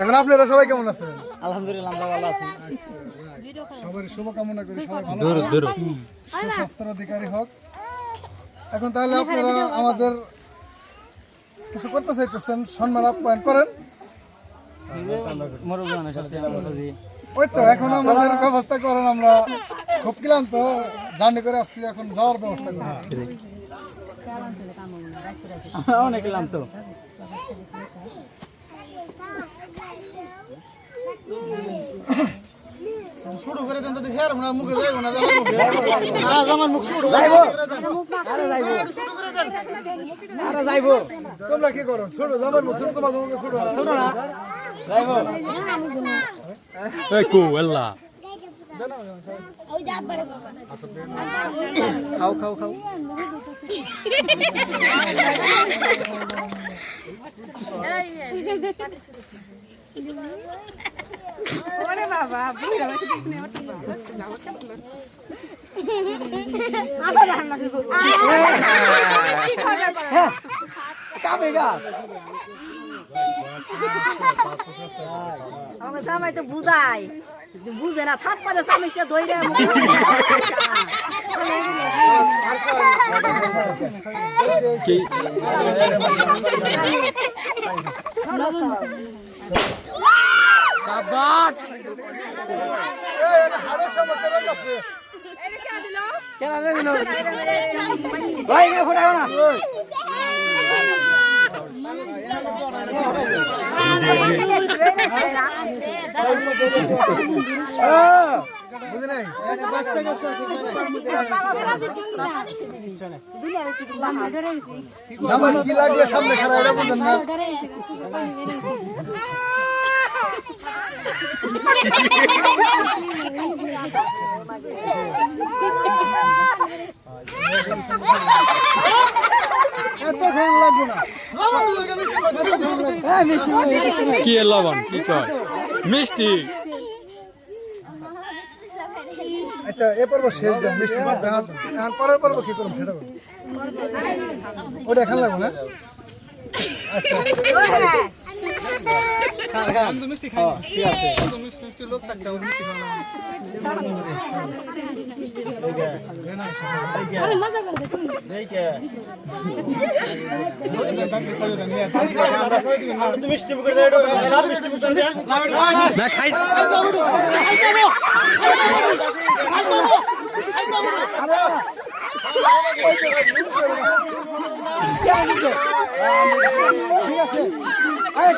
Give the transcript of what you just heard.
এখন আপনারা সবাই কেমন আছেন? আলহামদুলিল্লাহ আমরা ভালো আছি। সবার শুভকামনা করি, সবাই ভালো থাকুন, সুস্বাস্থ্যের অধিকারী হোক। এখন তাহলে আপনারা আমাদের কিছু করতে চাইতেছেন, সম্মান আপ্যায়ন করেন। মুরব্বি মানুষ আছে আমরা জি। ওই তো এখন আমাদের ব্যবস্থা করেন, আমরা খুব ক্লান্ত জার্নি করে আসছি, এখন যাওয়ার ব্যবস্থা করেন। অনেক ক্লান্ত। শুরু করে দেন তো দেখি, আর আমরা মুখে যাইবো না, আজ আমার মুখ শুরু যাইবো আরে যাইবো আরে যাইবো তোমরা কি করো? ছোট জামার মুখ ছোট, তোমার মুখে ছোট ছোট না যাইবো এই কো আল্লাহ খাও খাও খাও ওরে বাবা বুড়া মাছ দেখনে ওটা আবার রান্না করব কি খাবে পারে কাবে গা আমার জামাই তো বুঝাই বুঝে না থাক পারে স্বামীকে ধইরে কি সাবাত এই হাড়ের সমস্যা রয়ে গেছে। কেন রে দিনো ভাই না ফটাও না বুঝি নাই? জামাই কি লাগলে সামনে খারাপ এটা বুঝেন না? এত ঘন লাগবে না। কি এর লবণ কি কয় মিষ্টি আচ্ছা, এ পর্ব শেষ দেন, মিষ্টি ভাত দেন। এখন পরের পর্ব কি করুন সেটা বলুন। ওটা এখন লাগবে না? আচ্ছা, মিষ্টি খাই ঠিক আছে আরে মজা করে দেখুন না খাই ঠিক আছে আরে